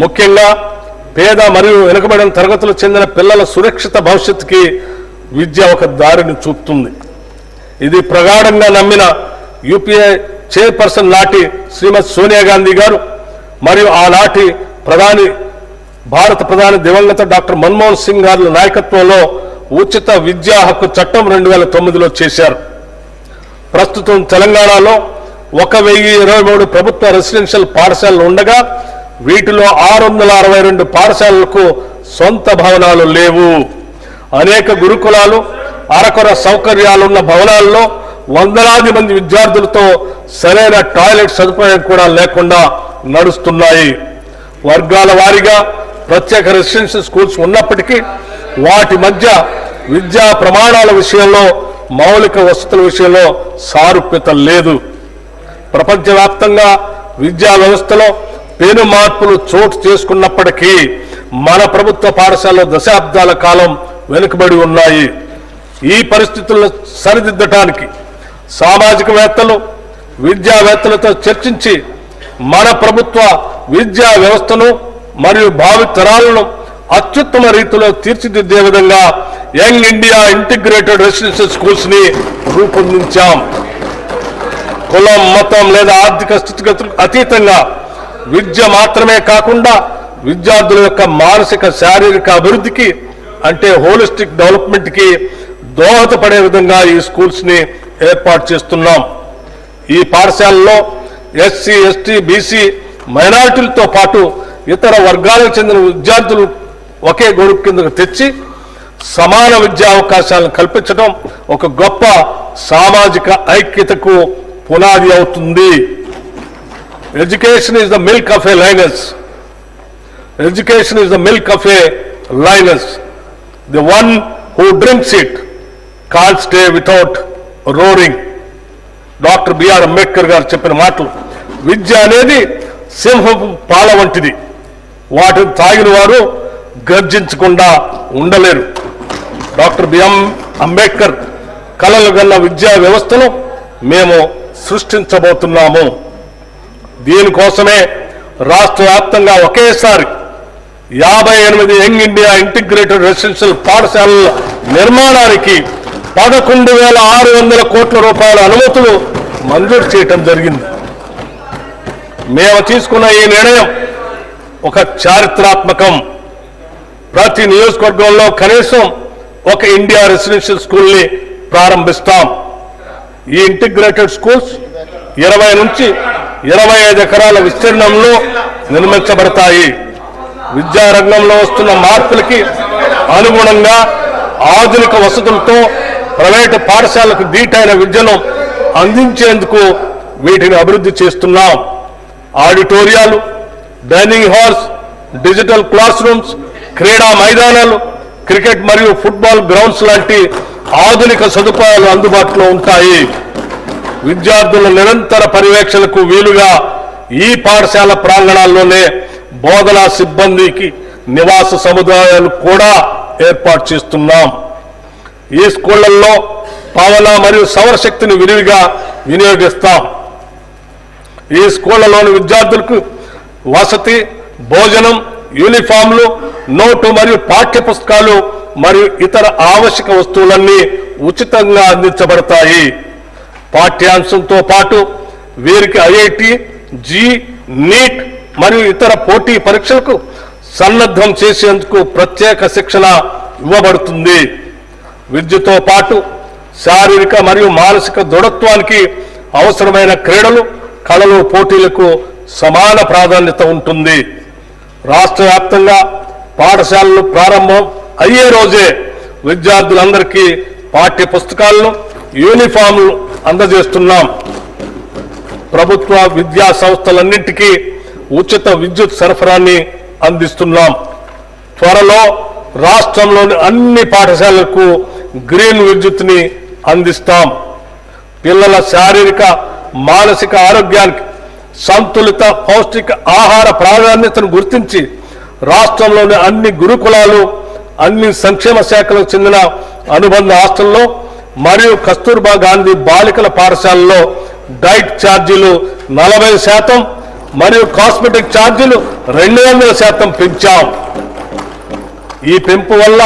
ముఖ్యంగా పేద మరియు వెనుకబడిన తరగతులకు చెందిన పిల్లల సురక్షిత భవిష్యత్తుకి విద్య ఒక దారిని చూపుతుంది. ఇది ప్రగాఢంగా నమ్మిన యూపీఏ చైర్పర్సన్ నాటి శ్రీమతి సోనియా గాంధీ గారు మరియు ఆనాటి భారత ప్రధాని దివంగత డాక్టర్ మన్మోహన్ సింగ్ గారి నాయకత్వంలో ఉచిత విద్యా హక్కు చట్టం 2009లో చేశారు. ప్రస్తుతం తెలంగాణలో 1023 ప్రభుత్వ రెసిడెన్షియల్ పాఠశాలలు ఉండగా వీటిలో 662 పాఠశాలలకు సొంత భవనాలు లేవు. అనేక గురుకులాలు అరకొర సౌకర్యాలున్న భవనాల్లో వందలాది మంది విద్యార్థులతో సరైన టాయిలెట్ సదుపాయం కూడా లేకుండా నడుస్తున్నాయి. వర్గాల వారీగా ప్రత్యేక రెసిడెన్షియల్ స్కూల్స్ ఉన్నప్పటికీ వాటి మధ్య విద్యా ప్రమాణాల విషయంలో మౌలిక వసతుల విషయంలో సారూప్యత లేదు. ప్రపంచవ్యాప్తంగా విద్యా వ్యవస్థలో పెను మార్పులు చోటు చేసుకున్నప్పటికీ మన ప్రభుత్వ పాఠశాలలో దశాబ్దాల కాలం వెనుకబడి ఉన్నాయి. ఈ పరిస్థితులను సరిదిద్దటానికి సామాజికవేత్తలు విద్యావేత్తలతో చర్చించి మన ప్రభుత్వ విద్యా వ్యవస్థను మరియు భావితరాలను అత్యుత్తమ రీతిలో తీర్చిదిద్దే విధంగా young India integrated residential schools ని రూపొందించాం. కులం, మతం లేదా ఆర్థిక స్థితిగతులకు అతీతంగా విద్య మాత్రమే కాకుండా విద్యార్థుల యొక్క మానసిక శారీరక అభివృద్ధికి అంటే హోలిస్టిక్ డెవలప్మెంట్ కి దోహదపడే విధంగా ఈ స్కూల్స్ ని ఏర్పాటు చేస్తున్నాం. ఈ పాఠశాలలో ఎస్సీ, ఎస్టీ, బీసీ మైనారిటీలతో పాటు ఇతర వర్గాలకు చెందిన విద్యార్థులు ఒకే గొడుగు కిందకు తెచ్చి సమాన విద్యా అవకాశాలను కల్పించడం ఒక గొప్ప సామాజిక ఐక్యతకు పునాది అవుతుంది. Education is the milk of a lioness. Education is the milk of a lioness. The one who drinks it can't stay without roaring. Doctor B R Ambedkar garu చెప్పిన మాటలు. విద్య అనేది సింహపు పాల వంటిది. వాటిని తాగిన వారు గర్జించకుండా ఉండలేరు. డాక్టర్ బిఎం అంబేద్కర్ కలలు గన్న విద్యా వ్యవస్థను మేము సృష్టించబోతున్నాము. దీనికోసమే రాష్ట్ర వ్యాప్తంగా ఒకేసారి 58 యంగ్ ఇండియా ఇంటిగ్రేటెడ్ రెసిడెన్షియల్ పాఠశాలల నిర్మాణానికి 11,600 కోట్ల రూపాయల అనుమతులు మంజూరు చేయటం జరిగింది. మేము తీసుకున్న ఈ నిర్ణయం ఒక చారిత్రాత్మకం. ప్రతి నియోజకవర్గంలో కనీసం ఒక ఇండియా రెసిడెన్షియల్ స్కూల్ని ప్రారంభిస్తాం. ఈ ఇంటిగ్రేటెడ్ స్కూల్స్ 20 నుంచి 25 ఎకరాల విస్తీర్ణంలో నిర్మించబడతాయి. విద్యారంగంలో వస్తున్న మార్పులకి అనుగుణంగా ఆధునిక వసతులతో ప్రైవేటు పాఠశాలకు దీటైన విద్యను అందించేందుకు వీటిని అభివృద్ధి చేస్తున్నాం. ఆడిటోరియాలు, dining halls, digital classrooms, క్రీడా మైదానాలు, క్రికెట్ మరియు ఫుట్బాల్ గ్రౌండ్స్ లాంటి ఆధునిక సదుపాయాలు అందుబాటులో ఉంటాయి. విద్యార్థుల నిరంతర పర్యవేక్షణకు వీలుగా ఈ పాఠశాల ప్రాంగణాల్లోనే బోధనా సిబ్బందికి నివాస సముదాయాలు కూడా ఏర్పాటు చేస్తున్నాం. ఈ స్కూళ్లలో పవన మరియు సౌరశక్తిని విరివిగా వినియోగిస్తాం. ఈ స్కూళ్లలోని విద్యార్థులకు వసతి, భోజనం, యూనిఫామ్లు, నోటు మరియు పాఠ్య పుస్తకాలు మరియు ఇతర ఆవశ్యక వస్తువులన్నీ ఉచితంగా అందించబడతాయి. పాఠ్యాంశంతో పాటు వీరికి ఐఐటి, జీ, నీట్ మరియు ఇతర పోటీ పరీక్షలకు సన్నద్ధం చేసేందుకు ప్రత్యేక శిక్షణ ఇవ్వబడుతుంది. విద్యతో పాటు శారీరక మరియు మానసిక దృఢత్వానికి అవసరమైన క్రీడలు, కళలు, పోటీలకు సమాన ప్రాధాన్యత ఉంటుంది. రాష్ట్ర వ్యాప్తంగా పాఠశాలలు ప్రారంభం అయ్యే రోజే విద్యార్థులందరికీ పాఠ్య పుస్తకాలను, యూనిఫామ్లు అందజేస్తున్నాం. ప్రభుత్వ విద్యా సంస్థలన్నింటికీ ఉచిత విద్యుత్ సరఫరాని అందిస్తున్నాం. త్వరలో రాష్ట్రంలోని అన్ని పాఠశాలలకు గ్రీన్ విద్యుత్ని అందిస్తాం. పిల్లల శారీరక మానసిక ఆరోగ్యానికి సంతులిత పౌష్టిక ఆహార ప్రాధాన్యతను గుర్తించి రాష్ట్రంలోని అన్ని గురుకులాలు, అన్ని సంక్షేమ శాఖలకు చెందిన అనుబంధ హాస్టల్లో మరియు కస్తూర్బా గాంధీ బాలికల పాఠశాలలో డైట్ ఛార్జీలు 40%, మరియు కాస్మెటిక్ ఛార్జీలు 200% పెంచాం. ఈ పెంపు వల్ల